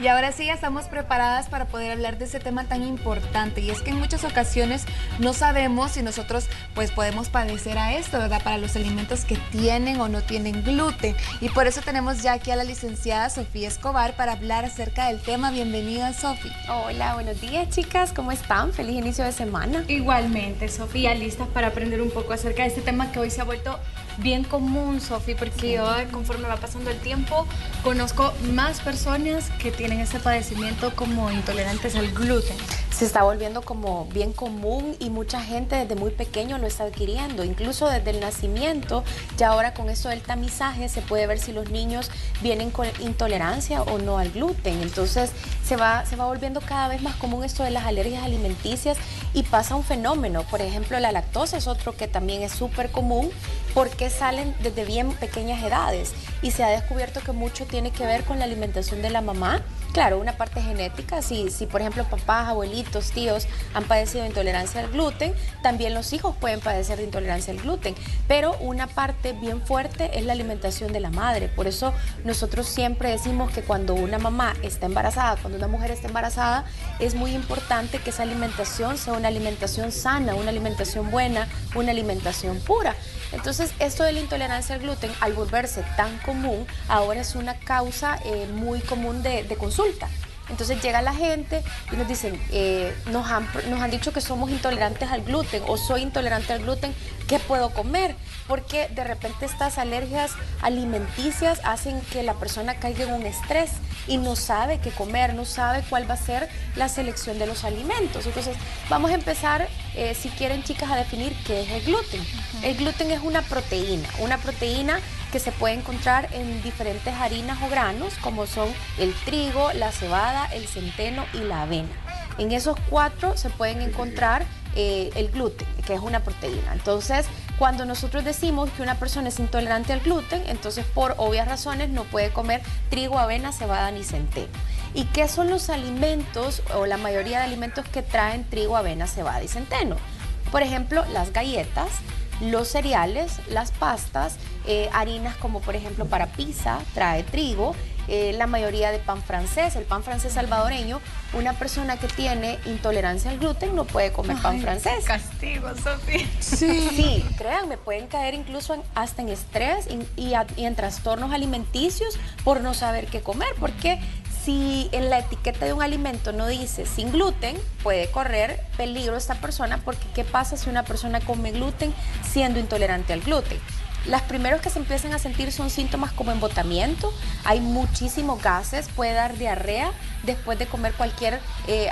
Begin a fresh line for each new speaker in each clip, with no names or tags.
Y ahora sí ya estamos preparadas para poder hablar de ese tema tan importante. Y es que en muchas ocasiones no sabemos si nosotros pues podemos padecer a esto, ¿verdad? Para los alimentos que tienen o no tienen gluten. Y por eso tenemos ya aquí a la licenciada Sofía Escobar para hablar acerca del tema. Bienvenida, Sofía.
Hola, buenos días, chicas. ¿Cómo están? Feliz inicio de semana.
Igualmente, Sofía, listas para aprender un poco acerca de este tema que hoy se ha vuelto bien común, Sofía, porque yo conforme va pasando el tiempo conozco más personas que tienen este padecimiento como intolerantes al gluten.
Se está volviendo como bien común y mucha gente desde muy pequeño lo está adquiriendo, incluso desde el nacimiento. Ya ahora con esto del tamizaje se puede ver si los niños vienen con intolerancia o no al gluten. Entonces se va volviendo cada vez más común esto de las alergias alimenticias y pasa un fenómeno. Por ejemplo, la lactosa es otro que también es súper común porque salen desde bien pequeñas edades y se ha descubierto que mucho tiene que ver con la alimentación de la mamá. Claro, una parte genética, si por ejemplo papás, abuelitos, tíos han padecido de intolerancia al gluten, también los hijos pueden padecer de intolerancia al gluten, pero una parte bien fuerte es la alimentación de la madre. Por eso nosotros siempre decimos que cuando una mamá está embarazada, cuando una mujer está embarazada, es muy importante que esa alimentación sea una alimentación sana, una alimentación buena, una alimentación pura. Entonces, esto de la intolerancia al gluten, al volverse tan común, ahora es una causa muy común de consulta. Entonces llega la gente y nos dicen, nos han dicho que somos intolerantes al gluten o soy intolerante al gluten, ¿qué puedo comer? Porque de repente estas alergias alimenticias hacen que la persona caiga en un estrés y no sabe qué comer, no sabe cuál va a ser la selección de los alimentos. Entonces vamos a empezar, si quieren chicas, a definir qué es el gluten. El gluten es una proteína que se puede encontrar en diferentes harinas o granos, como son el trigo, la cebada, el centeno y la avena. En esos 4 se pueden encontrar el gluten, que es una proteína. Entonces, cuando nosotros decimos que una persona es intolerante al gluten, entonces por obvias razones no puede comer trigo, avena, cebada ni centeno. ¿Y qué son los alimentos o la mayoría de alimentos que traen trigo, avena, cebada y centeno? Por ejemplo, las galletas, los cereales, las pastas, harinas como por ejemplo para pizza, trae trigo, la mayoría de pan francés, el pan francés salvadoreño. Una persona que tiene intolerancia al gluten no puede comer pan francés.
Castigo, Sofía.
Sí, créanme, pueden caer incluso hasta en estrés y en trastornos alimenticios por no saber qué comer, porque si en la etiqueta de un alimento no dice sin gluten, puede correr peligro esta persona, porque ¿qué pasa si una persona come gluten siendo intolerante al gluten? Las primeros que se empiezan a sentir son síntomas como embotamiento, hay muchísimos gases, puede dar diarrea después de comer cualquier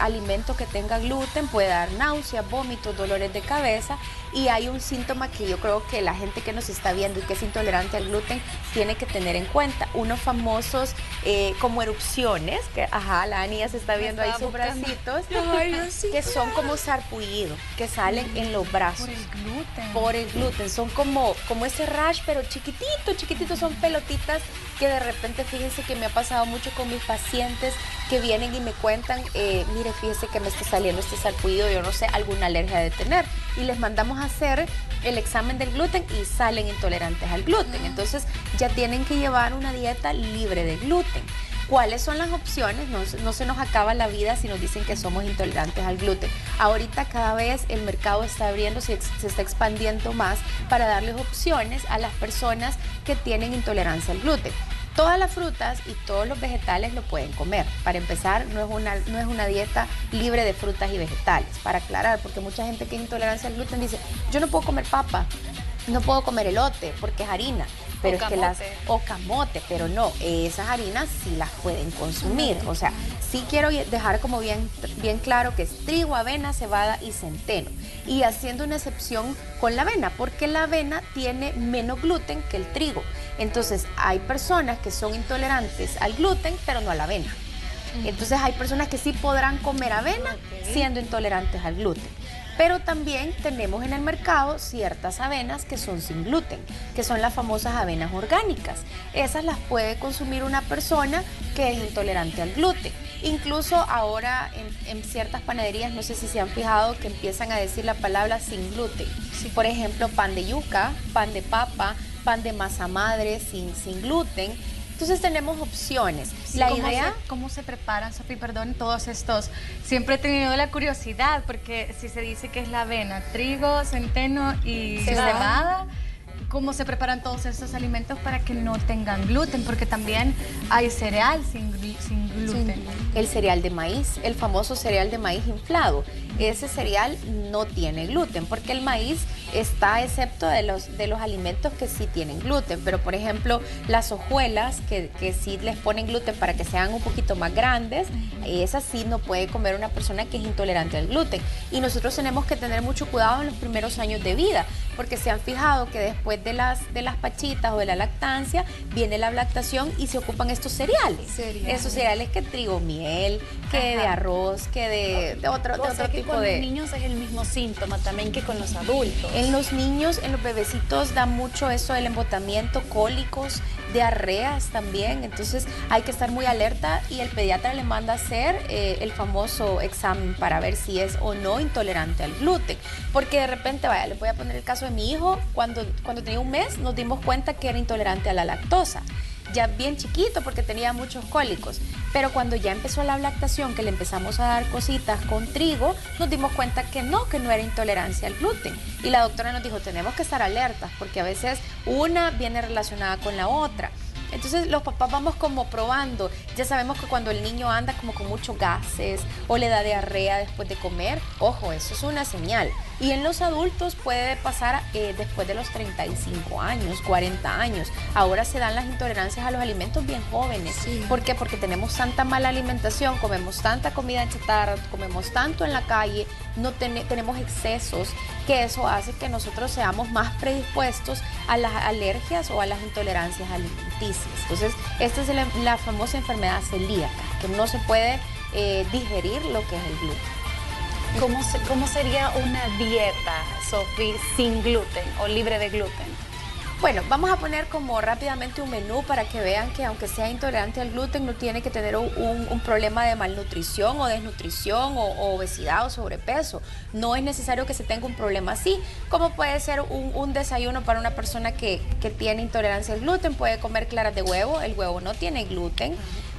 alimento que tenga gluten, puede dar náuseas, vómitos, dolores de cabeza, y hay un síntoma que yo creo que la gente que nos está viendo y que es intolerante al gluten tiene que tener en cuenta, unos famosos como erupciones, que la Ani ya se está viendo ahí sus bracitos, que son como sarpullido, que salen en los brazos.
Por el gluten.
Por el gluten, son como ese rash, pero chiquitito, son pelotitas que de repente, fíjense que me ha pasado mucho con mis pacientes que vienen y me cuentan, mire, fíjese que me está saliendo este sarpullido, yo no sé, alguna alergia de tener, y les mandamos a hacer el examen del gluten y salen intolerantes al gluten. Entonces ya tienen que llevar una dieta libre de gluten. ¿Cuáles son las opciones? No se nos acaba la vida si nos dicen que somos intolerantes al gluten. Ahorita cada vez el mercado está abriendo, se está expandiendo más para darles opciones a las personas que tienen intolerancia al gluten. Todas las frutas y todos los vegetales lo pueden comer. Para empezar, no es una dieta libre de frutas y vegetales. Para aclarar, porque mucha gente que es intolerancia al gluten dice, yo no puedo comer papa, no puedo comer elote porque es harina. Pero es que o camote, pero no, esas harinas sí las pueden consumir. O sea, sí quiero dejar como bien claro que es trigo, avena, cebada y centeno. Y haciendo una excepción con la avena, porque la avena tiene menos gluten que el trigo. Entonces, hay personas que son intolerantes al gluten, pero no a la avena. Entonces, hay personas que sí podrán comer avena siendo intolerantes al gluten. Pero también tenemos en el mercado ciertas avenas que son sin gluten, que son las famosas avenas orgánicas. Esas las puede consumir una persona que es intolerante al gluten. Incluso ahora en ciertas panaderías, no sé si se han fijado, que empiezan a decir la palabra sin gluten. Por ejemplo, pan de yuca, pan de papa, pan de masa madre sin gluten. Entonces tenemos opciones.
Sí,
La idea...
¿Cómo se preparan, Sofía? Perdón, todos estos. Siempre he tenido la curiosidad, porque si se dice que es la avena, trigo, centeno y cebada, ¿cómo se preparan todos estos alimentos para que no tengan gluten? Porque también hay cereal sin gluten.
El cereal de maíz, el famoso cereal de maíz inflado. Ese cereal no tiene gluten, porque el maíz está excepto de los alimentos que sí tienen gluten. Pero, por ejemplo, las hojuelas, que sí les ponen gluten para que sean un poquito más grandes, esas sí no puede comer una persona que es intolerante al gluten. Y nosotros tenemos que tener mucho cuidado en los primeros años de vida, porque se han fijado que después de las pachitas o de la lactancia, viene la lactación y se ocupan estos cereales. Esos cereales que trigo miel, que de arroz, que de otro tipo
con
de...
los niños es el mismo síntoma también que con los adultos.
En los niños, en los bebecitos da mucho eso del embotamiento, cólicos, diarreas también, entonces hay que estar muy alerta y el pediatra le manda a hacer el famoso examen para ver si es o no intolerante al gluten, porque de repente, vaya, les voy a poner el caso de mi hijo, cuando tenía un mes nos dimos cuenta que era intolerante a la lactosa, ya bien chiquito porque tenía muchos cólicos, pero cuando ya empezó la lactación, que le empezamos a dar cositas con trigo, nos dimos cuenta que no era intolerancia al gluten. Y la doctora nos dijo, tenemos que estar alertas porque a veces una viene relacionada con la otra. Entonces los papás vamos como probando, ya sabemos que cuando el niño anda como con muchos gases o le da diarrea después de comer, ojo, eso es una señal. Y en los adultos puede pasar después de los 35 años, 40 años. Ahora se dan las intolerancias a los alimentos bien jóvenes.
Sí.
¿Por qué? Porque tenemos tanta mala alimentación, comemos tanta comida chatarra, comemos tanto en la calle, no tenemos excesos, que eso hace que nosotros seamos más predispuestos a las alergias o a las intolerancias alimenticias. Entonces, esta es la famosa enfermedad celíaca, que no se puede digerir lo que es el gluten.
¿Cómo sería una dieta, Sofi, sin gluten o libre de gluten?
Bueno, vamos a poner como rápidamente un menú para que vean que aunque sea intolerante al gluten no tiene que tener un problema de malnutrición o desnutrición o obesidad o sobrepeso. No es necesario que se tenga un problema así, como puede ser un desayuno para una persona que tiene intolerancia al gluten. Puede comer claras de huevo, el huevo no tiene gluten.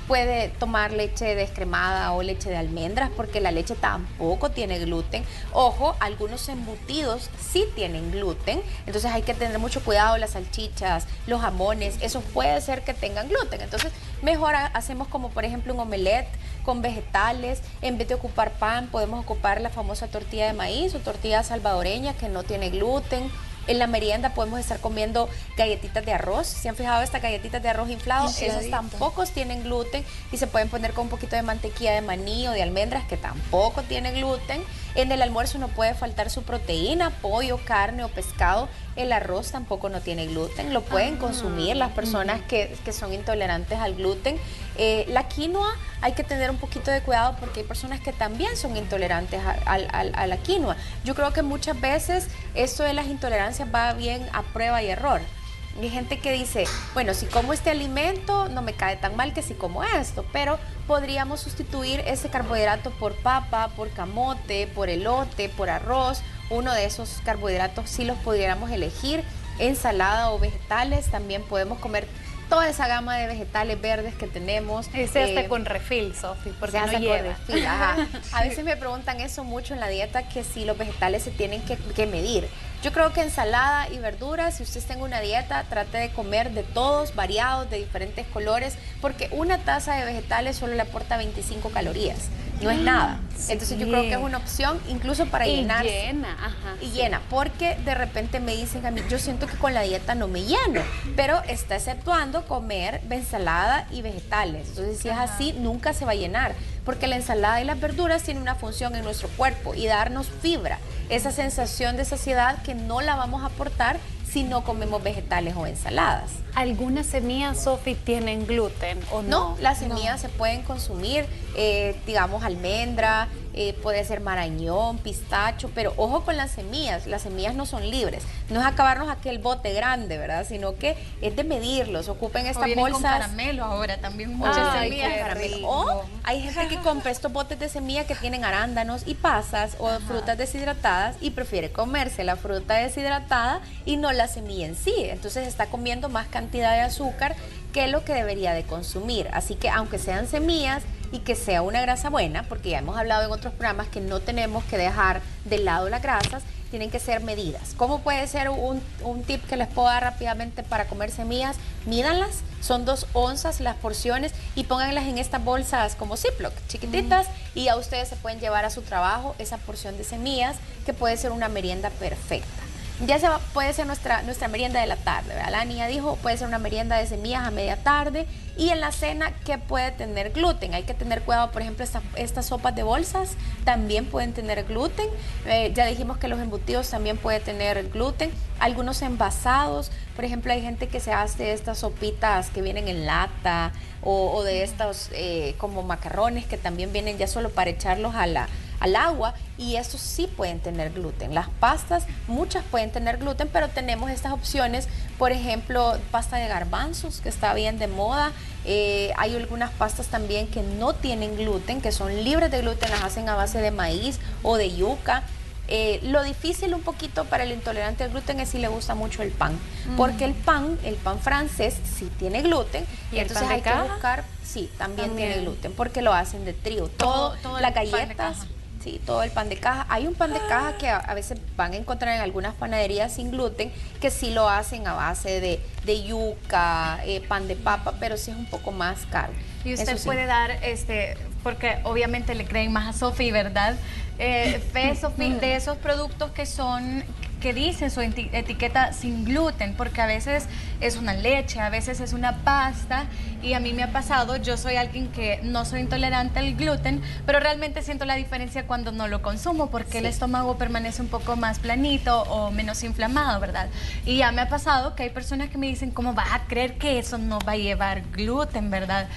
Puede tomar leche descremada o leche de almendras porque la leche tampoco tiene gluten. Ojo, algunos embutidos sí tienen gluten, entonces hay que tener mucho cuidado. Las salchichas, los jamones, eso puede ser que tengan gluten. Entonces mejor hacemos como por ejemplo un omelette con vegetales. En vez de ocupar pan, podemos ocupar la famosa tortilla de maíz o tortilla salvadoreña que no tiene gluten. En la merienda podemos estar comiendo galletitas de arroz. ¿Se han fijado estas galletitas de arroz inflado? Esas tampoco tienen gluten y se pueden poner con un poquito de mantequilla de maní o de almendras que tampoco tiene gluten. En el almuerzo no puede faltar su proteína, pollo, carne o pescado. El arroz tampoco no tiene gluten, lo pueden consumir las personas que son intolerantes al gluten. La quinoa hay que tener un poquito de cuidado porque hay personas que también son intolerantes a la quinoa. Yo creo que muchas veces esto de las intolerancias va bien a prueba y error. Hay gente que dice, bueno, si como este alimento no me cae tan mal que si como esto, pero podríamos sustituir ese carbohidrato por papa, por camote, por elote, por arroz. Uno de esos carbohidratos sí los pudiéramos elegir, ensalada o vegetales. También podemos comer toda esa gama de vegetales verdes que tenemos.
Ese hasta con refil, Sofi, porque no lleva.
Refil, ajá. A veces me preguntan eso mucho en la dieta, que si los vegetales se tienen que medir. Yo creo que ensalada y verduras, si usted está en una dieta, trate de comer de todos, variados, de diferentes colores, porque una taza de vegetales solo le aporta 25 calorías. No es nada. Entonces yo creo que es una opción incluso para llenarse.
Y llena, ajá.
Y llena, porque de repente me dicen a mí, yo siento que con la dieta no me lleno, pero está exceptuando comer ensalada y vegetales. Entonces si es así, nunca se va a llenar, porque la ensalada y las verduras tienen una función en nuestro cuerpo y darnos fibra, esa sensación de saciedad que no la vamos a aportar si no comemos vegetales o ensaladas.
¿Algunas semillas, Sofi, tienen gluten o no?
No, las semillas se pueden consumir, digamos almendra, puede ser marañón, pistacho, pero ojo con las semillas no son libres. No es acabarnos aquel bote grande, ¿verdad? Sino que es de medirlos. Ocupen estas bolsas.
Con caramelo ahora también, muchas semillas.
O hay gente que compra estos botes de semilla que tienen arándanos y pasas o frutas deshidratadas y prefiere comerse la fruta deshidratada y no la semilla en sí. Entonces está comiendo más cantidad de azúcar qué es lo que debería de consumir. Así que aunque sean semillas y que sea una grasa buena, porque ya hemos hablado en otros programas que no tenemos que dejar de lado las grasas, tienen que ser medidas. ¿Cómo puede ser un tip que les puedo dar rápidamente para comer semillas? Mídanlas, son 2 onzas las porciones y pónganlas en estas bolsas como Ziploc, chiquititas, y a ustedes se pueden llevar a su trabajo esa porción de semillas, que puede ser una merienda perfecta. Puede ser nuestra merienda de la tarde, ¿verdad? La niña dijo, puede ser una merienda de semillas a media tarde. Y en la cena, ¿qué puede tener gluten? Hay que tener cuidado, por ejemplo, estas sopas de bolsas también pueden tener gluten. Ya dijimos que los embutidos también pueden tener gluten. Algunos envasados, por ejemplo, hay gente que se hace estas sopitas que vienen en lata o de estos como macarrones que también vienen ya solo para echarlos al agua, y estos sí pueden tener gluten. Las pastas, muchas pueden tener gluten, pero tenemos estas opciones, por ejemplo, pasta de garbanzos, que está bien de moda. Hay algunas pastas también que no tienen gluten, que son libres de gluten, las hacen a base de maíz o de yuca. Lo difícil un poquito para el intolerante al gluten es si le gusta mucho el pan, porque el pan francés sí tiene gluten, y entonces hay que buscar, sí, también tiene gluten, porque lo hacen de trigo, todo las galletas. Sí, todo el pan de caja. Hay un pan de caja que a veces van a encontrar en algunas panaderías sin gluten, que sí lo hacen a base de yuca, pan de papa, pero sí es un poco más caro.
Y usted
sí
puede dar, porque obviamente le creen más a Sofi, ¿verdad? Fe, Sofi, de esos productos que dicen su etiqueta sin gluten, porque a veces es una leche, a veces es una pasta, y a mí me ha pasado, yo soy alguien que no soy intolerante al gluten, pero realmente siento la diferencia cuando no lo consumo, porque el estómago permanece un poco más planito o menos inflamado, ¿verdad? Y ya me ha pasado que hay personas que me dicen, ¿cómo vas a creer que eso no va a llevar gluten, verdad?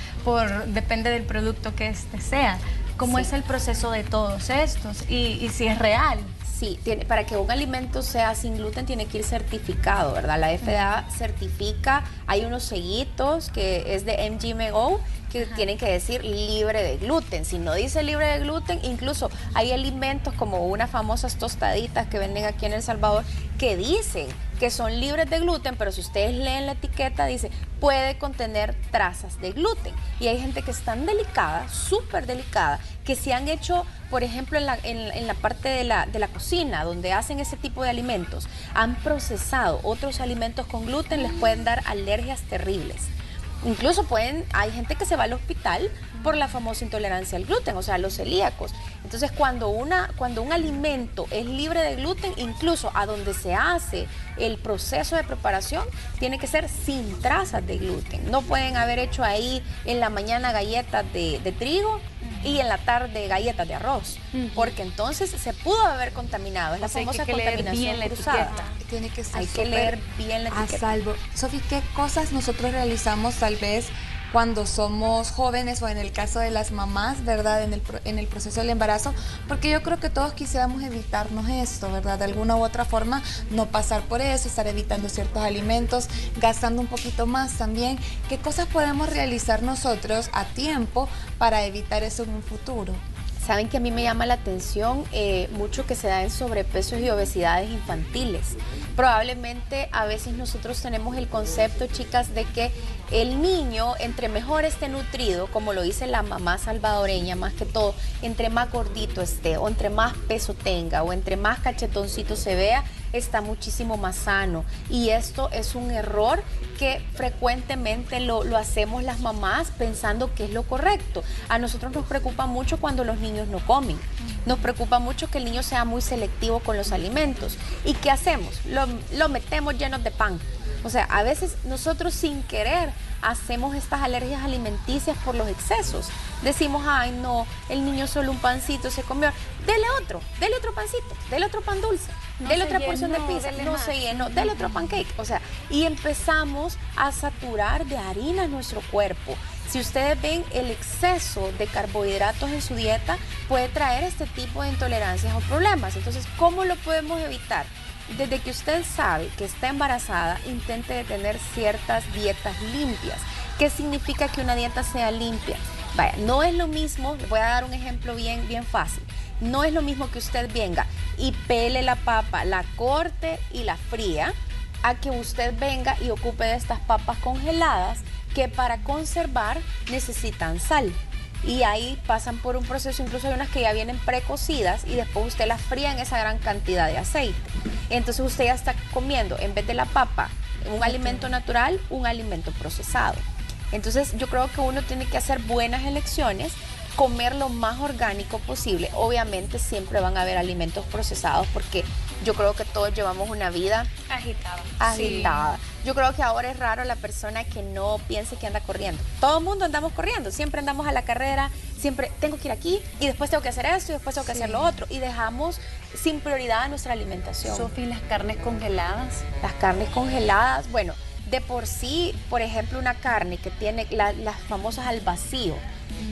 Depende del producto que sea. ¿Cómo es el proceso de todos estos? Y si es real.
Sí, para que un alimento sea sin gluten tiene que ir certificado, ¿verdad? La FDA certifica, hay unos sellitos que es de MGMO, que tienen que decir libre de gluten. Si no dice libre de gluten, incluso hay alimentos como unas famosas tostaditas que venden aquí en El Salvador que dicen que son libres de gluten, pero si ustedes leen la etiqueta dice puede contener trazas de gluten. Y hay gente que es tan delicada, súper delicada, que si han hecho, por ejemplo, en la parte de la cocina, donde hacen ese tipo de alimentos, han procesado otros alimentos con gluten, les pueden dar alergias terribles. Incluso hay gente que se va al hospital por la famosa intolerancia al gluten, o sea, los celíacos. Entonces, cuando un alimento es libre de gluten, incluso a donde se hace el proceso de preparación, tiene que ser sin trazas de gluten. No pueden haber hecho ahí en la mañana galletas de trigo y en la tarde galletas de arroz, porque entonces se pudo haber contaminado. Es la famosa contaminación cruzada.
Tiene que estar
hay que leer bien la etiqueta.
A salvo. Sofi, ¿qué cosas nosotros realizamos tal vez cuando somos jóvenes o en el caso de las mamás, ¿verdad? En el proceso del embarazo, porque yo creo que todos quisiéramos evitarnos esto, ¿verdad? De alguna u otra forma, no pasar por eso, estar evitando ciertos alimentos, gastando un poquito más también. ¿Qué cosas podemos realizar nosotros a tiempo para evitar eso en un futuro?
Saben que a mí me llama la atención mucho que se da en sobrepesos y obesidades infantiles. Probablemente a veces nosotros tenemos el concepto, chicas, de que el niño, entre mejor esté nutrido, como lo dice la mamá salvadoreña más que todo, entre más gordito esté, o entre más peso tenga, o entre más cachetoncito se vea, está muchísimo más sano. Y esto es un error que frecuentemente lo hacemos las mamás pensando que es lo correcto. A nosotros nos preocupa mucho cuando los niños no comen. Nos preocupa mucho que el niño sea muy selectivo con los alimentos. ¿Y qué hacemos? Lo metemos llenos de pan. O sea, a veces nosotros sin querer hacemos estas alergias alimenticias por los excesos. Decimos, ay no, el niño solo un pancito se comió. Dele otro pancito, dele otro pan dulce, dele otra porción de pizza, no se llenó, dele otro pancake. O sea, y empezamos a saturar de harina nuestro cuerpo. Si ustedes ven, el exceso de carbohidratos en su dieta puede traer este tipo de intolerancias o problemas. Entonces, ¿cómo lo podemos evitar? Desde que usted sabe que está embarazada, intente de tener ciertas dietas limpias. ¿Qué significa que una dieta sea limpia? Vaya, no es lo mismo, les voy a dar un ejemplo bien fácil. No es lo mismo que usted venga y pele la papa, la corte y la fría, a que usted venga y ocupe de estas papas congeladas, que para conservar necesitan sal. Y ahí pasan por un proceso, incluso hay unas que ya vienen precocidas y después usted las fría en esa gran cantidad de aceite. Entonces usted ya está comiendo, en vez de la papa, un alimento natural, un alimento procesado. Entonces yo creo que uno tiene que hacer buenas elecciones, comer lo más orgánico posible. Obviamente siempre van a haber alimentos procesados porque yo creo que todos llevamos una vida agitada. Sí. Yo creo que ahora es raro la persona que no piense que anda corriendo. Todo el mundo andamos corriendo, siempre andamos a la carrera, siempre tengo que ir aquí y después tengo que hacer esto y después tengo que hacer lo otro. Y dejamos sin prioridad a nuestra alimentación.
Sofi, las carnes congeladas.
Las carnes congeladas, bueno, de por sí, por ejemplo, una carne que tiene las famosas al vacío,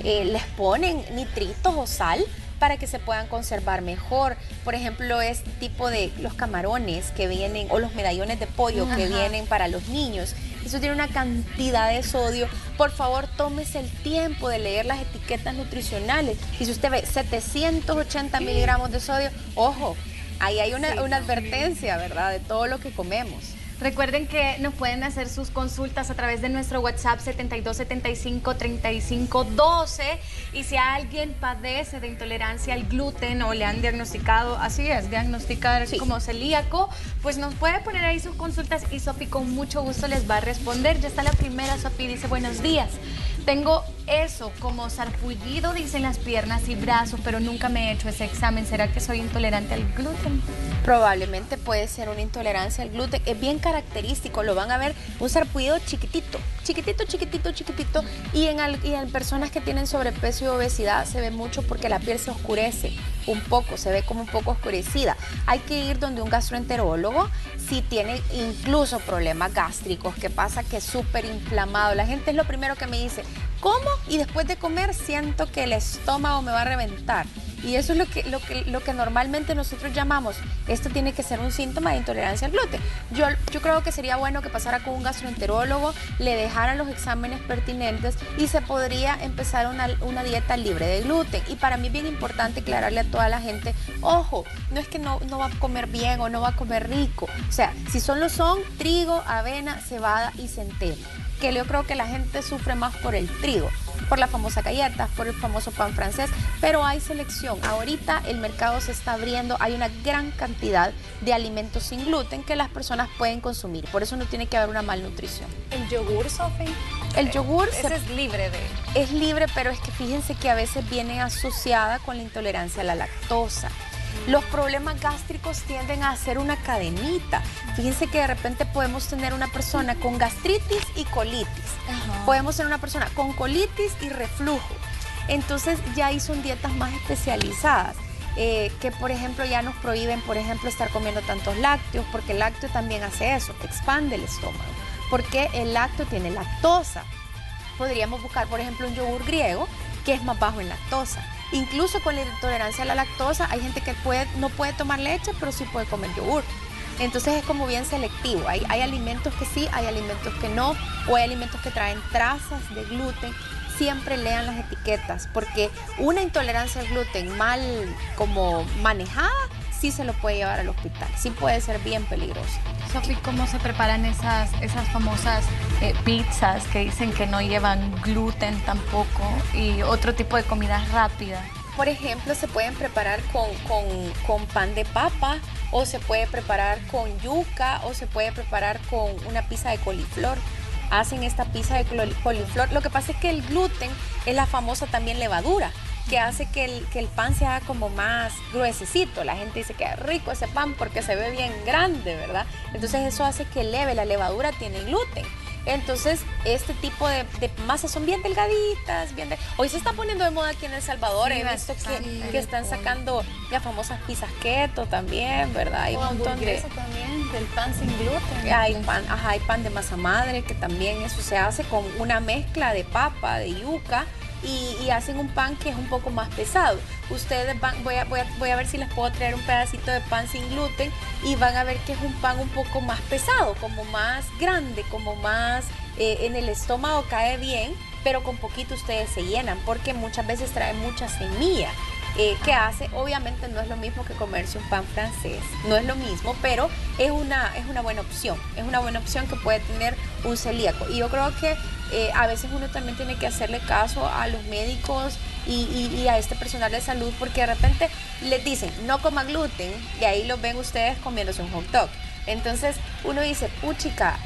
les ponen nitritos o sal para que se puedan conservar mejor. Por ejemplo, este tipo de los camarones que vienen o los medallones de pollo que vienen para los niños. Eso tiene una cantidad de sodio. Por favor, tómese el tiempo de leer las etiquetas nutricionales. Y si usted ve 780 miligramos de sodio, ojo, ahí hay una advertencia, ¿verdad?, de todo lo que comemos.
Recuerden que nos pueden hacer sus consultas a través de nuestro WhatsApp 7275-3512 y si alguien padece de intolerancia al gluten o le han diagnosticado, así es, diagnosticar como celíaco, pues nos puede poner ahí sus consultas y Sofi con mucho gusto les va a responder. Ya está la primera, Sofi dice, buenos días. Tengo eso como sarpullido, dicen las piernas y brazos, pero nunca me he hecho ese examen. ¿Será que soy intolerante al gluten?
Probablemente puede ser una intolerancia al gluten. Es bien característico, lo van a ver, un sarpullido chiquitito, chiquitito, chiquitito, chiquitito. Y en personas que tienen sobrepeso y obesidad se ve mucho porque la piel se oscurece un poco, se ve como un poco oscurecida. Hay que ir donde un gastroenterólogo si tiene incluso problemas gástricos, que pasa que es súper inflamado. La gente es lo primero que me dice, ¿cómo? Y después de comer siento que el estómago me va a reventar. Y eso es lo que normalmente nosotros llamamos, esto tiene que ser un síntoma de intolerancia al gluten. Yo creo que sería bueno que pasara con un gastroenterólogo, le dejaran los exámenes pertinentes y se podría empezar una dieta libre de gluten. Y para mí es bien importante aclararle a toda la gente, ojo, no es que no va a comer bien o no va a comer rico. O sea, si solo son trigo, avena, cebada y centeno, que yo creo que la gente sufre más por el trigo, por la famosa galleta, por el famoso pan francés, pero hay selección. Ahorita el mercado se está abriendo, hay una gran cantidad de alimentos sin gluten que las personas pueden consumir, por eso no tiene que haber una malnutrición.
¿El yogur, Sofi?
El yogur
es libre de...
Es libre, pero es que fíjense que a veces viene asociada con la intolerancia a la lactosa. Los problemas gástricos tienden a hacer una cadenita. Fíjense que de repente podemos tener una persona con gastritis y colitis. Podemos tener una persona con colitis y reflujo. Entonces ya ahí son dietas más especializadas. Que por ejemplo ya nos prohíben, por ejemplo, estar comiendo tantos lácteos, porque el lácteo también hace eso, expande el estómago. Porque el lácteo tiene lactosa. Podríamos buscar, por ejemplo, un yogur griego que es más bajo en lactosa. Incluso con la intolerancia a la lactosa hay gente que no puede tomar leche, pero sí puede comer yogur. Entonces es como bien selectivo. Hay alimentos que sí, hay alimentos que no, o hay alimentos que traen trazas de gluten. Siempre lean las etiquetas, porque una intolerancia al gluten mal como manejada, sí se lo puede llevar al hospital. Sí puede ser bien peligroso.
Sofi, ¿cómo se preparan esas famosas pizzas que dicen que no llevan gluten tampoco y otro tipo de comida rápida?
Por ejemplo, se pueden preparar con pan de papa, o se puede preparar con yuca, o se puede preparar con una pizza de coliflor. Hacen esta pizza de coliflor. Lo que pasa es que el gluten es la famosa también levadura, que hace que el pan se haga como más gruesecito. La gente dice que es rico ese pan porque se ve bien grande, ¿verdad? Entonces eso hace que eleve, la levadura tiene gluten. Entonces este tipo de masas son bien delgaditas, hoy se está poniendo de moda aquí en El Salvador. Sí, he visto que están sacando las famosas pizzas keto también, ¿verdad? Hay un montón de...
también, del pan sin gluten.
Hay pan de masa madre, que también eso se hace con una mezcla de papa, de yuca, y hacen un pan que es un poco más pesado. Ustedes voy a ver si les puedo traer un pedacito de pan sin gluten y van a ver que es un pan un poco más pesado, como más grande, como más en el estómago cae bien, pero con poquito ustedes se llenan porque muchas veces trae mucha semilla. que hace. Obviamente no es lo mismo que comerse un pan francés, no es lo mismo, pero es una buena opción. Es una buena opción que puede tener un celíaco. Y yo creo que a veces uno también tiene que hacerle caso a los médicos y a este personal de salud, porque de repente les dicen no coma gluten y ahí los ven ustedes comiéndose un hot dog. Entonces uno dice, puchica,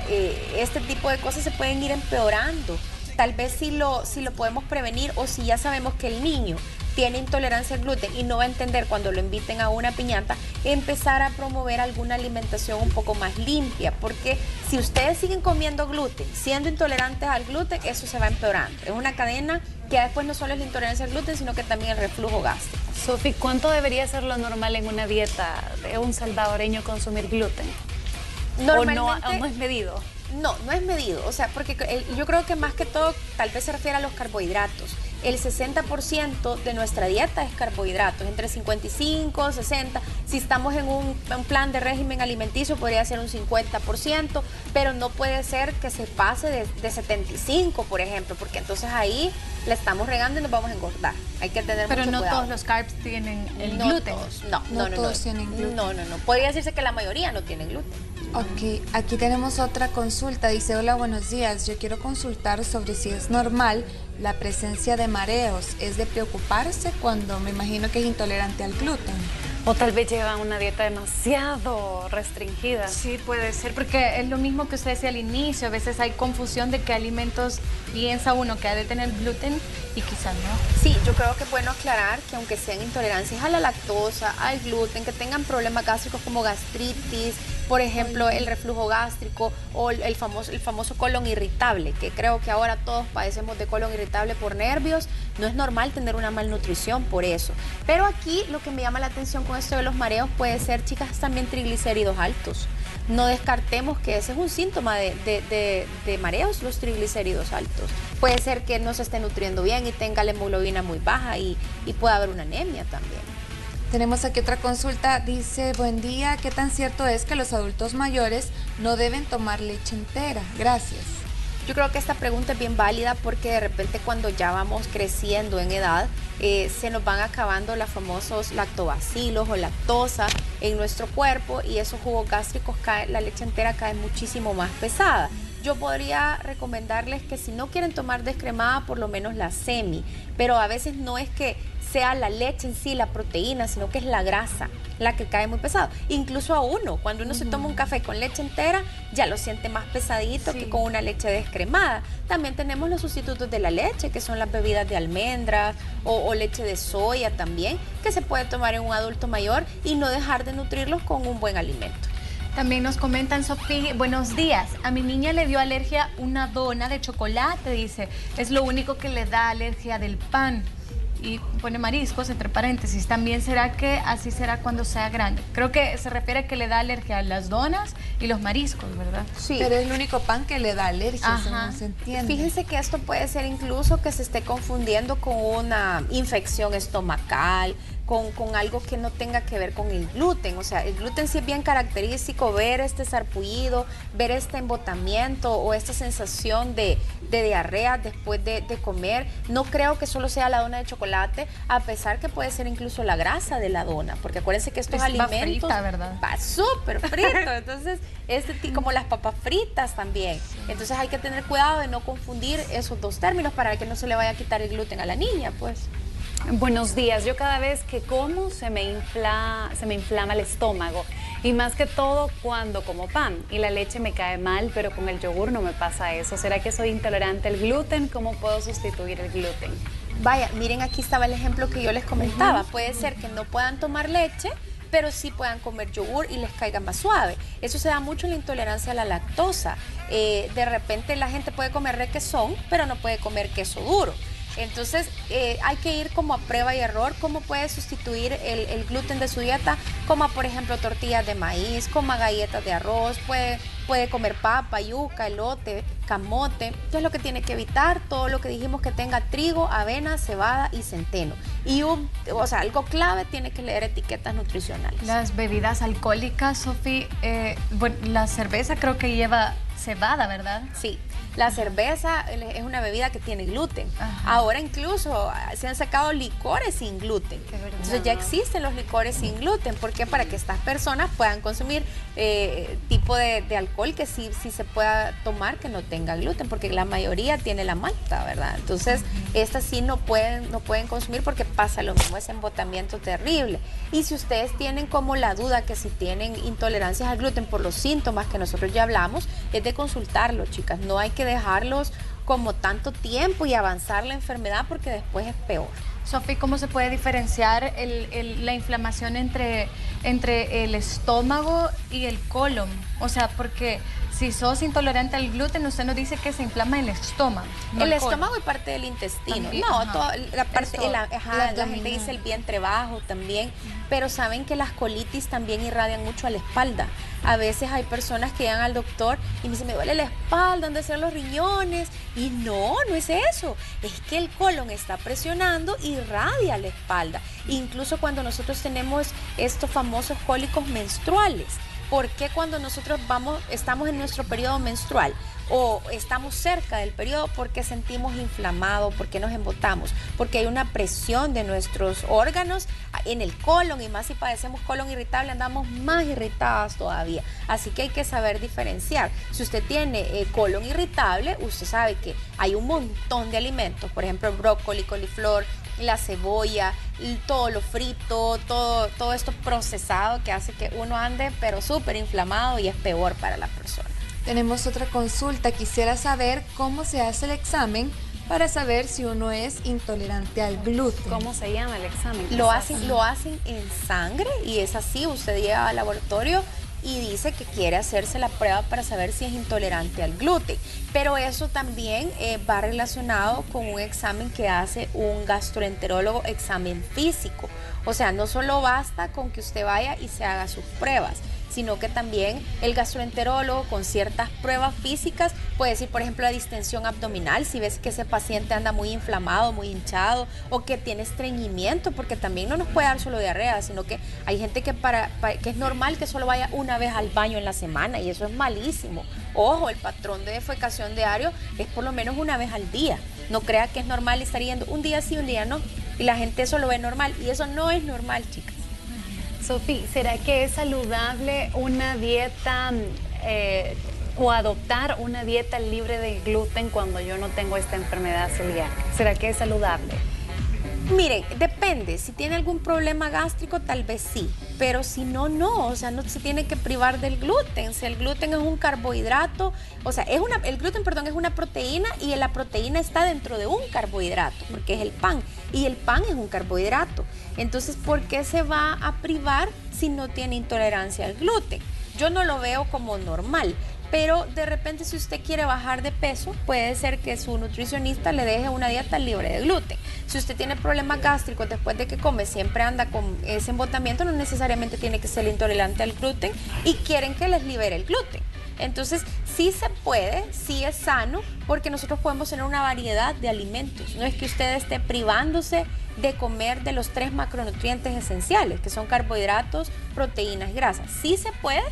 este tipo de cosas se pueden ir empeorando. Tal vez si lo podemos prevenir, o si ya sabemos que el niño tiene intolerancia al gluten y no va a entender cuando lo inviten a una piñata, empezar a promover alguna alimentación un poco más limpia, porque si ustedes siguen comiendo gluten, siendo intolerantes al gluten, eso se va empeorando. Es una cadena que después no solo es la intolerancia al gluten, sino que también el reflujo gástrico.
Sofi, ¿cuánto debería ser lo normal en una dieta de un salvadoreño consumir gluten?
Normalmente,
¿O no es medido?
No, no es medido, o sea, porque yo creo que más que todo tal vez se refiere a los carbohidratos. El 60% de nuestra dieta es carbohidratos, entre 55, 60. Si estamos en un plan de régimen alimenticio podría ser un 50%, pero no puede ser que se pase de 75, por ejemplo, porque entonces ahí la estamos regando y nos vamos a engordar. Hay que tener
Pero
mucho
no
cuidado.
todos los carbs tienen el
No
gluten.
todos,
No todos tienen gluten.
No. Podría decirse que la mayoría no tienen gluten.
Ok, aquí tenemos otra consulta. Dice, hola, buenos días. Yo quiero consultar sobre si es normal la presencia de mareos. ¿Es de preocuparse cuando me imagino que es intolerante al gluten?
O tal vez lleva una dieta demasiado restringida.
Sí, puede ser, porque es lo mismo que usted decía al inicio. A veces hay confusión de qué alimentos piensa uno que ha de tener gluten y quizás no.
Sí, yo creo que es bueno aclarar que aunque sean intolerancias a la lactosa, al gluten, que tengan problemas gástricos como gastritis, por ejemplo, el reflujo gástrico o el famoso colon irritable, que creo que ahora todos padecemos de colon irritable por nervios, no es normal tener una malnutrición por eso. Pero aquí lo que me llama la atención con esto de los mareos puede ser, chicas, también triglicéridos altos. No descartemos que ese es un síntoma de mareos, los triglicéridos altos. Puede ser que no se esté nutriendo bien y tenga la hemoglobina muy baja y pueda haber una anemia también.
Tenemos aquí otra consulta. Dice, buen día, ¿qué tan cierto es que los adultos mayores no deben tomar leche entera? Gracias.
Yo creo que esta pregunta es bien válida porque de repente cuando ya vamos creciendo en edad, se nos van acabando los famosos lactobacilos o lactosa en nuestro cuerpo y esos jugos gástricos la leche entera cae muchísimo más pesada. Yo podría recomendarles que si no quieren tomar descremada, por lo menos la semi, pero a veces no es que sea la leche en sí, la proteína, sino que es la grasa la que cae muy pesado. Incluso a uno, cuando uno se toma un café con leche entera, ya lo siente más pesadito que con una leche descremada. También tenemos los sustitutos de la leche, que son las bebidas de almendras o leche de soya también, que se puede tomar en un adulto mayor y no dejar de nutrirlos con un buen alimento.
También nos comentan, Sofía, buenos días. A mi niña le dio alergia una dona de chocolate, dice. Es lo único que le da alergia del pan. Y pone mariscos entre paréntesis. También será que así será cuando sea grande. Creo que se refiere a que le da alergia a las donas y los mariscos, ¿verdad?
Sí.
Pero es el único pan que le da alergia,
Ajá.
según se entiende.
Fíjense que esto puede ser incluso que se esté confundiendo con una infección estomacal, con algo que no tenga que ver con el gluten. O sea, el gluten sí es bien característico, ver este sarpullido, ver este embotamiento o esta sensación de diarrea después de comer. No creo que solo sea la dona de chocolate, a pesar que puede ser incluso la grasa de la dona, porque acuérdense que estos alimentos...
Va frita, ¿verdad?
Va súper frito, entonces, como las papas fritas también. Entonces hay que tener cuidado de no confundir esos dos términos para que no se le vaya a quitar el gluten a la niña, pues.
Buenos días. Yo cada vez que como se me inflama el estómago y más que todo cuando como pan y la leche me cae mal, pero con el yogur no me pasa eso. ¿Será que soy intolerante al gluten? ¿Cómo puedo sustituir el gluten?
Vaya, miren, aquí estaba el ejemplo que yo les comentaba. Puede ser que no puedan tomar leche, pero sí puedan comer yogur y les caiga más suave. Eso se da mucho en la intolerancia a la lactosa. De repente la gente puede comer requesón, pero no puede comer queso duro. Entonces hay que ir como a prueba y error. ¿Cómo puede sustituir el gluten de su dieta? Coma, por ejemplo, tortillas de maíz, coma galletas de arroz, puede comer papa, yuca, elote, camote. Entonces lo que tiene que evitar, todo lo que dijimos que tenga trigo, avena, cebada y centeno. Y algo clave, tiene que leer etiquetas nutricionales.
Las bebidas alcohólicas, Sofía, bueno, la cerveza creo que lleva cebada, ¿verdad?
Sí, La cerveza es una bebida que tiene gluten.
Ajá.
Ahora incluso se han sacado licores sin gluten. Entonces ya existen los licores sin gluten. ¿Por qué? Para que estas personas puedan consumir tipo de alcohol que sí se pueda tomar que no tenga gluten, porque la mayoría tiene la malta, ¿verdad? Entonces estas sí no pueden consumir porque pasa lo mismo, ese embotamiento terrible. Y si ustedes tienen como la duda que si tienen intolerancias al gluten por los síntomas que nosotros ya hablamos, es de consultarlo, chicas. No hay que dejarlos como tanto tiempo y avanzar la enfermedad porque después es peor.
Sofi, ¿cómo se puede diferenciar la inflamación entre el estómago y el colon? O sea, porque si sos intolerante al gluten, usted nos dice que se inflama el estómago. No
el
el colon.
estómago y parte del intestino.
También,
No,
ajá.
toda la parte,
Eso,
la gente dice el vientre bajo también, pero saben que las colitis también irradian mucho a la espalda. A veces hay personas que llegan al doctor y me dicen, me duele la espalda, han de ser los riñones. Y no es eso. Es que el colon está presionando y irradia la espalda. Incluso cuando nosotros tenemos estos famosos cólicos menstruales. ¿Por qué cuando nosotros estamos en nuestro periodo menstrual o estamos cerca del periodo? Porque sentimos inflamado, porque nos embotamos, porque hay una presión de nuestros órganos en el colon, y más si padecemos colon irritable andamos más irritadas todavía. Así que hay que saber diferenciar. Si usted tiene colon irritable, usted sabe que hay un montón de alimentos, por ejemplo el brócoli, coliflor, la cebolla, todo lo frito, todo esto procesado que hace que uno ande pero súper inflamado y es peor para la persona.
Tenemos otra consulta. Quisiera saber cómo se hace el examen para saber si uno es intolerante al gluten.
¿Cómo se llama el examen?
Lo hacen en sangre y es así, usted llega al laboratorio y dice que quiere hacerse la prueba para saber si es intolerante al gluten. Pero eso también va relacionado con un examen que hace un gastroenterólogo, examen físico. O sea, no solo basta con que usted vaya y se haga sus pruebas, sino que también el gastroenterólogo con ciertas pruebas físicas puede decir, por ejemplo, la distensión abdominal, si ves que ese paciente anda muy inflamado, muy hinchado o que tiene estreñimiento, porque también no nos puede dar solo diarrea, sino que hay gente que que es normal que solo vaya una vez al baño en la semana y eso es malísimo. Ojo, el patrón de defecación diario es por lo menos una vez al día. No crea que es normal estar yendo un día sí, un día no. Y la gente eso lo ve normal y eso no es normal, chicas.
Sofi, ¿será que es saludable una dieta o adoptar una dieta libre de gluten cuando yo no tengo esta enfermedad celíaca? ¿Será que es saludable?
Miren, depende. Si tiene algún problema gástrico, tal vez sí. Pero si no, no. O sea, no se tiene que privar del gluten. Si el gluten es un carbohidrato, o sea, el gluten, perdón, es una proteína y la proteína está dentro de un carbohidrato, porque es el pan. Y el pan es un carbohidrato. Entonces, ¿por qué se va a privar si no tiene intolerancia al gluten? Yo no lo veo como normal. Pero de repente si usted quiere bajar de peso, puede ser que su nutricionista le deje una dieta libre de gluten. Si usted tiene problemas gástricos después de que come, siempre anda con ese embotamiento, no necesariamente tiene que ser intolerante al gluten y quieren que les libere el gluten. Entonces sí se puede, sí es sano, porque nosotros podemos tener una variedad de alimentos. No es que usted esté privándose de comer de los 3 macronutrientes esenciales, que son carbohidratos, proteínas y grasas. Sí se puede,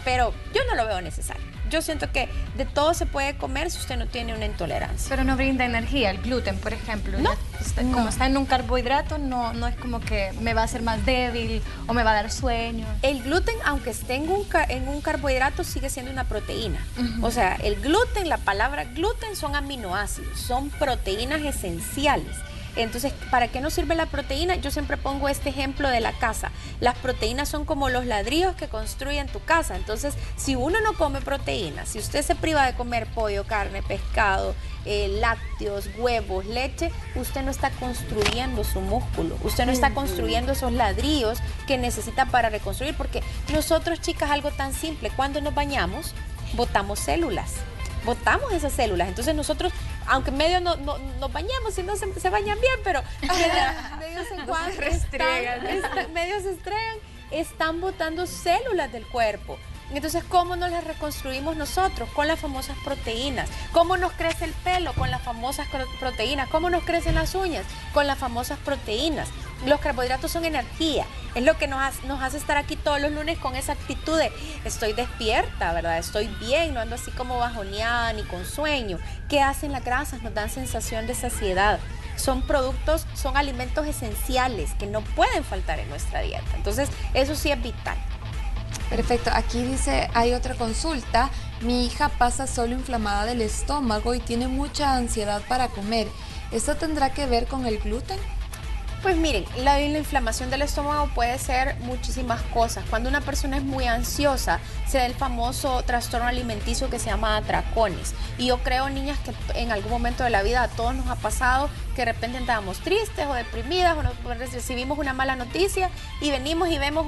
pero yo no lo veo necesario. Yo siento que de todo se puede comer si usted no tiene una intolerancia.
Pero no brinda energía, el gluten, por ejemplo.
No.
Como está en un carbohidrato, no es como que me va a hacer más débil o me va a dar sueño.
El gluten, aunque esté en un carbohidrato, sigue siendo una proteína. O sea, el gluten, la palabra gluten son aminoácidos, son proteínas esenciales. Entonces, ¿para qué nos sirve la proteína? Yo siempre pongo este ejemplo de la casa. Las proteínas son como los ladrillos que construyen tu casa. Entonces, si uno no come proteínas, si usted se priva de comer pollo, carne, pescado, lácteos, huevos, leche, usted no está construyendo su músculo. Usted no está construyendo esos ladrillos que necesita para reconstruir. Porque nosotros, chicas, algo tan simple, cuando nos bañamos, botamos células. Botamos esas células, entonces nosotros, aunque medio nos bañamos y no se bañan bien, pero medio se enjuagan, medio se estregan, están botando células del cuerpo. Entonces, ¿cómo nos las reconstruimos nosotros? Con las famosas proteínas. ¿Cómo nos crece el pelo? Con las famosas proteínas. ¿Cómo nos crecen las uñas? Con las famosas proteínas. los carbohidratos son energía, es lo que nos hace estar aquí todos los lunes con esa actitud de estoy despierta, ¿verdad? Estoy bien, no ando así como bajoneada ni con sueño. ¿Qué hacen las grasas? Nos dan sensación de saciedad. Son productos, son alimentos esenciales que no pueden faltar en nuestra dieta. Entonces, eso sí es vital.
Perfecto, aquí dice, hay otra consulta. Mi hija pasa solo inflamada del estómago y tiene mucha ansiedad para comer. ¿Esto tendrá que ver con el gluten?
Pues miren, la inflamación del estómago puede ser muchísimas cosas. Cuando una persona es muy ansiosa, se da el famoso trastorno alimenticio que se llama atracones. Y yo creo, niñas, que en algún momento de la vida a todos nos ha pasado que de repente estábamos tristes o deprimidas o recibimos una mala noticia y venimos y vemos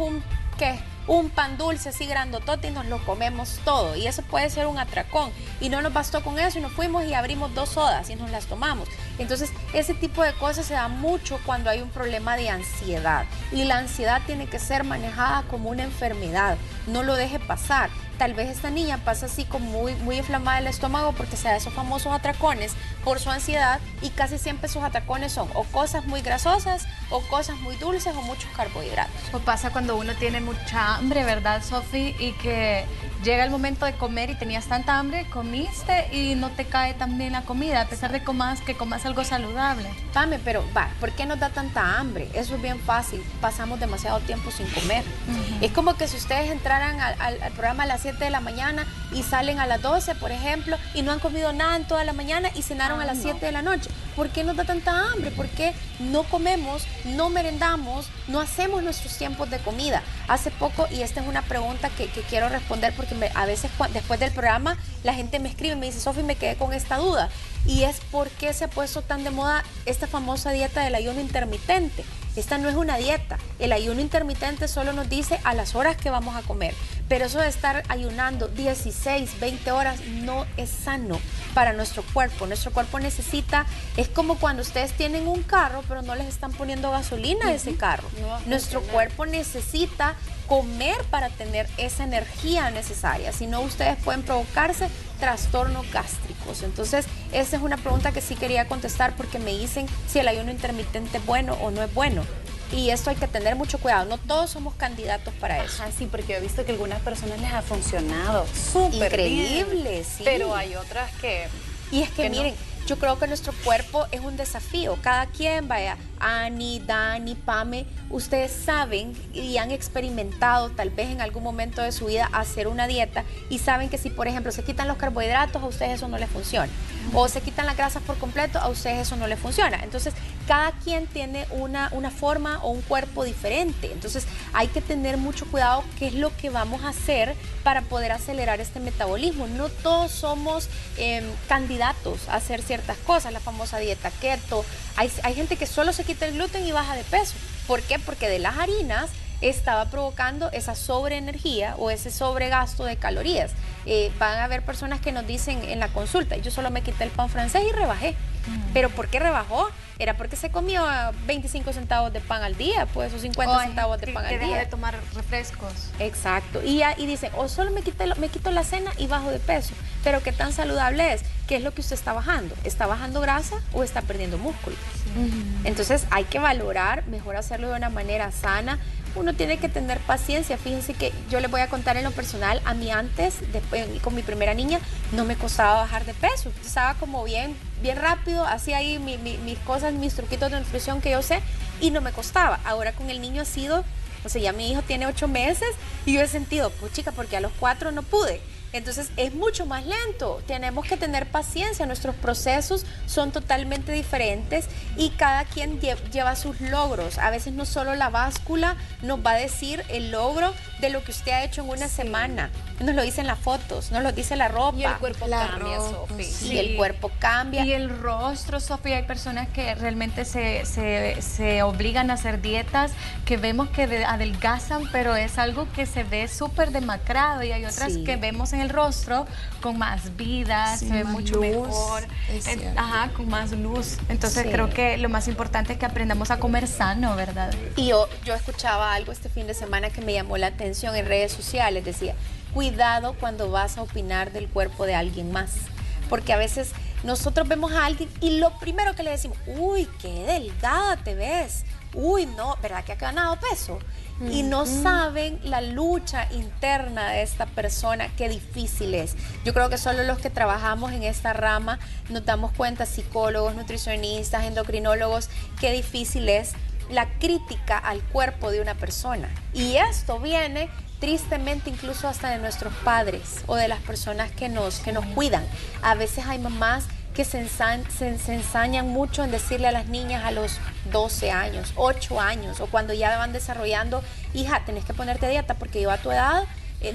un pan dulce así grandotote y nos lo comemos todo, y eso puede ser un atracón, y no nos bastó con eso y nos fuimos y abrimos 2 sodas y nos las tomamos. Entonces ese tipo de cosas se da mucho cuando hay un problema de ansiedad, y la ansiedad tiene que ser manejada como una enfermedad, no lo deje pasar. Tal vez esta niña pasa así como muy inflamada el estómago porque se da esos famosos atracones por su ansiedad, y casi siempre sus atracones son o cosas muy grasosas o cosas muy dulces o muchos carbohidratos.
O pasa cuando uno tiene mucha hambre, ¿verdad, Sofi? Y que llega el momento de comer y tenías tanta hambre, comiste y no te cae tan bien la comida, a pesar de que comas algo saludable.
Pame, pero ¿por qué nos da tanta hambre? Eso es bien fácil, pasamos demasiado tiempo sin comer. Es como que si ustedes entraran al programa a las 7 de la mañana y salen a las 12, por ejemplo, y no han comido nada en toda la mañana y cenaron a las 7 de la noche. ¿Por qué nos da tanta hambre? ¿Por qué no comemos, no merendamos, no hacemos nuestros tiempos de comida? Hace poco, y esta es una pregunta que quiero responder porque a veces después del programa la gente me escribe y me dice, Sofi, me quedé con esta duda. Y es por qué se ha puesto tan de moda esta famosa dieta del ayuno intermitente. Esta no es una dieta. El ayuno intermitente solo nos dice a las horas que vamos a comer. Pero eso de estar ayunando 16, 20 horas no es sano para nuestro cuerpo. Nuestro cuerpo necesita, es como cuando ustedes tienen un carro, pero no les están poniendo gasolina a ese carro. Nuestro cuerpo necesita comer para tener esa energía necesaria. Si no, ustedes pueden provocarse trastornos gástricos. Entonces, esa es una pregunta que sí quería contestar porque me dicen si el ayuno intermitente es bueno o no es bueno. Y esto hay que tener mucho cuidado. No todos somos candidatos para eso.
Ajá, sí, porque yo he visto que a algunas personas les ha funcionado súper
increíble,
bien,
sí.
pero hay otras que...
Y es que miren, yo creo que nuestro cuerpo es un desafío. Cada quien, vaya, Ani, Dani, Pame, ustedes saben y han experimentado tal vez en algún momento de su vida hacer una dieta y saben que si, por ejemplo, se quitan los carbohidratos, a ustedes eso no les funciona. O se quitan las grasas por completo, a ustedes eso no les funciona. Entonces, cada quien tiene una forma o un cuerpo diferente. Entonces, hay que tener mucho cuidado qué es lo que vamos a hacer para poder acelerar este metabolismo. No todos somos candidatos a hacer ciertas cosas, la famosa dieta keto. Hay gente que solo se quita el gluten y baja de peso. ¿Por qué? Porque de las harinas estaba provocando esa sobreenergía o ese sobregasto de calorías. Van a haber personas que nos dicen en la consulta, yo solo me quité el pan francés y rebajé. ¿Pero por qué rebajó? Era porque se comió 25 centavos de pan al día, pues, o 50 centavos de pan al día.
Deja de tomar refrescos.
Exacto. Y dicen, o solo me quito la cena y bajo de peso. Pero ¿qué tan saludable es? ¿Qué es lo que usted está bajando? ¿Está bajando grasa o está perdiendo músculo? Entonces hay que valorar, mejor hacerlo de una manera sana. Uno tiene que tener paciencia. Fíjense que yo les voy a contar en lo personal, a mí antes, después, con mi primera niña, no me costaba bajar de peso. Estaba como bien rápido, hacía ahí mis cosas, mis truquitos de nutrición que yo sé, y no me costaba. Ahora con el niño ha sido, o sea, ya mi hijo tiene 8 meses y yo he sentido, pues chica, porque a los 4 no pude. Entonces es mucho más lento, tenemos que tener paciencia, nuestros procesos son totalmente diferentes y cada quien lleva sus logros. A veces no solo la báscula nos va a decir el logro de lo que usted ha hecho en una semana, nos lo dicen las fotos, nos lo dice la ropa.
Y el cuerpo cambia, Sofi.
Sí. Y el cuerpo cambia.
Y el rostro, Sofi, hay personas que realmente se obligan a hacer dietas, que vemos que adelgazan, pero es algo que se ve súper demacrado, y hay otras que vemos en el rostro con más vida, se ve mucho mejor, con más luz. Entonces creo que lo más importante es que aprendamos a comer sano, ¿verdad?
Y yo escuchaba algo este fin de semana que me llamó la atención en redes sociales, decía, cuidado cuando vas a opinar del cuerpo de alguien más, porque a veces nosotros vemos a alguien y lo primero que le decimos, uy, qué delgada te ves, uy, no, ¿verdad que ha ganado peso? Y no saben la lucha interna de esta persona, qué difícil es. Yo creo que solo los que trabajamos en esta rama nos damos cuenta, psicólogos, nutricionistas, endocrinólogos, qué difícil es la crítica al cuerpo de una persona. Y esto viene tristemente incluso hasta de nuestros padres o de las personas que nos cuidan. A veces hay mamás que se ensañan mucho en decirle a las niñas a los 12 años, 8 años, o cuando ya van desarrollando, hija, tenés que ponerte a dieta porque yo a tu edad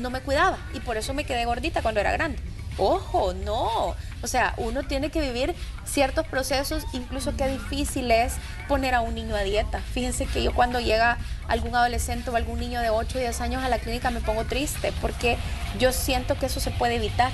no me cuidaba y por eso me quedé gordita cuando era grande. Ojo, no. O sea, uno tiene que vivir ciertos procesos, incluso qué difícil es poner a un niño a dieta. Fíjense que yo cuando llega algún adolescente o algún niño de 8 o 10 años a la clínica me pongo triste porque yo siento que eso se puede evitar.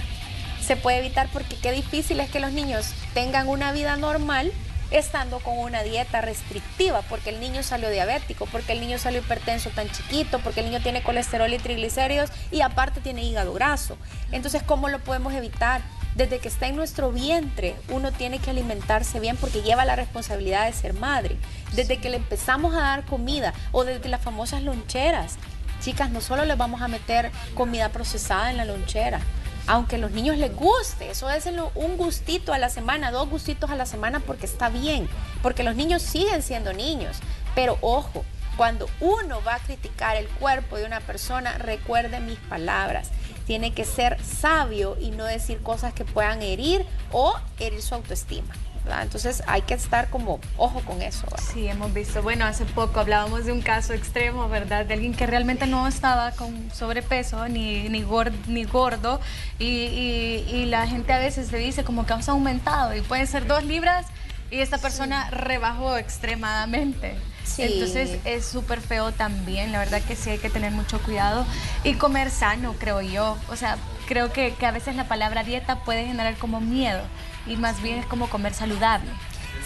Se puede evitar porque qué difícil es que los niños tengan una vida normal estando con una dieta restrictiva, porque el niño salió diabético, porque el niño salió hipertenso tan chiquito, porque el niño tiene colesterol y triglicéridos y aparte tiene hígado graso. Entonces, ¿cómo lo podemos evitar? Desde que está en nuestro vientre, uno tiene que alimentarse bien porque lleva la responsabilidad de ser madre. Desde que le empezamos a dar comida o desde las famosas loncheras. Chicas, no solo les vamos a meter comida procesada en la lonchera, aunque a los niños les guste, eso es un gustito a la semana, 2 gustitos a la semana porque está bien, porque los niños siguen siendo niños. Pero ojo, cuando uno va a criticar el cuerpo de una persona, recuerde mis palabras, tiene que ser sabio y no decir cosas que puedan herir o herir su autoestima, ¿verdad? Entonces hay que estar como ojo con eso, ¿verdad?
Sí, hemos visto, bueno, hace poco hablábamos de un caso extremo, ¿verdad? De alguien que realmente no estaba con sobrepeso ni gordo y la gente a veces se dice como que has aumentado y pueden ser 2 libras y esta persona rebajó extremadamente.
Sí.
Entonces es súper feo también, la verdad que sí hay que tener mucho cuidado y comer sano, creo yo. O sea, creo que a veces la palabra dieta puede generar como miedo y más bien es como comer saludable.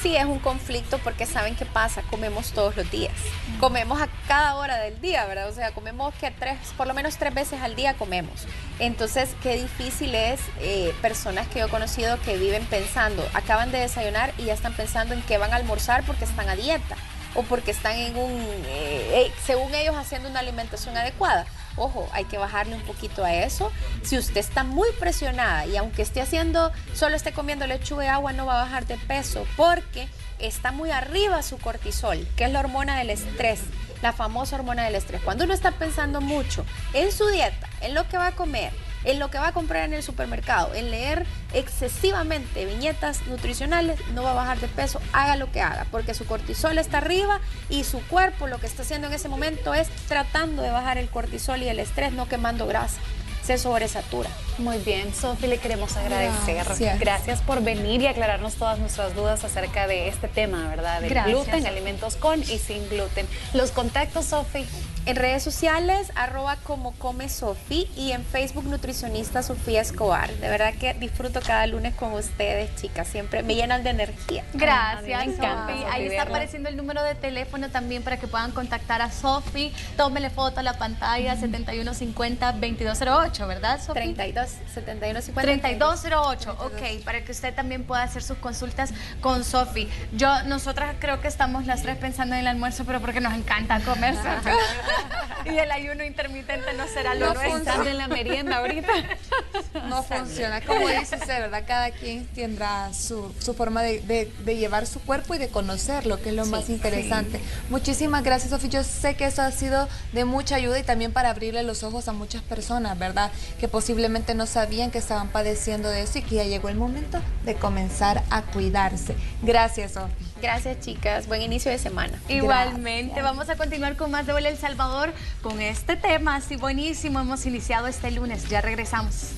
Sí, es un conflicto porque ¿saben qué pasa? Comemos todos los días. Comemos a cada hora del día, ¿verdad? O sea, comemos que por lo menos 3 veces al día comemos. Entonces, qué difícil es personas que yo he conocido que viven pensando, acaban de desayunar y ya están pensando en qué van a almorzar porque están a dieta o porque están en según ellos, haciendo una alimentación adecuada. Ojo, hay que bajarle un poquito a eso. Si usted está muy presionada y aunque solo esté comiendo lechuga y agua, no va a bajar de peso porque está muy arriba su cortisol, que es la hormona del estrés, la famosa hormona del estrés. Cuando uno está pensando mucho en su dieta, en lo que va a comer, en lo que va a comprar en el supermercado, en leer excesivamente viñetas nutricionales, no va a bajar de peso, haga lo que haga, porque su cortisol está arriba y su cuerpo lo que está haciendo en ese momento es tratando de bajar el cortisol y el estrés, no quemando grasa. Se sobresatura.
Muy bien, Sofi, le queremos agradecer.
Gracias.
Por venir y aclararnos todas nuestras dudas acerca de este tema, ¿verdad? Del gluten, alimentos con y sin gluten. Los contactos, Sofi.
En redes sociales, @comocomesofi y en Facebook nutricionista Sofía Escobar. De verdad que disfruto cada lunes con ustedes, chicas. Siempre me llenan de energía.
Gracias,
me encanta,
Sofi.
Sofi,
Ahí está
verla.
apareciendo el número de teléfono también para que puedan contactar a Sofi. Tómele foto a la pantalla, 7150-2208, ¿verdad, Sofi?
32 71 50
3208, ok, para que usted también pueda hacer sus consultas con Sofi. Nosotras creo que estamos las 3 pensando en el almuerzo, pero porque nos encanta comer, Sofi. Y el ayuno intermitente no será lo nuestro.
Pensando en la merienda ahorita.
No funciona, como dice usted, ¿verdad? Cada quien tendrá su forma de llevar su cuerpo y de conocerlo, que es lo más interesante. Muchísimas gracias, Sofía. Yo sé que eso ha sido de mucha ayuda y también para abrirle los ojos a muchas personas, ¿verdad? Que posiblemente no sabían que estaban padeciendo de eso y que ya llegó el momento de comenzar a cuidarse. Gracias, Sofía.
Gracias, chicas. Buen inicio de semana.
Igualmente,
Gracias.
vamos a continuar con más de Hola El Salvador con este tema así buenísimo. Hemos iniciado este lunes, ya regresamos.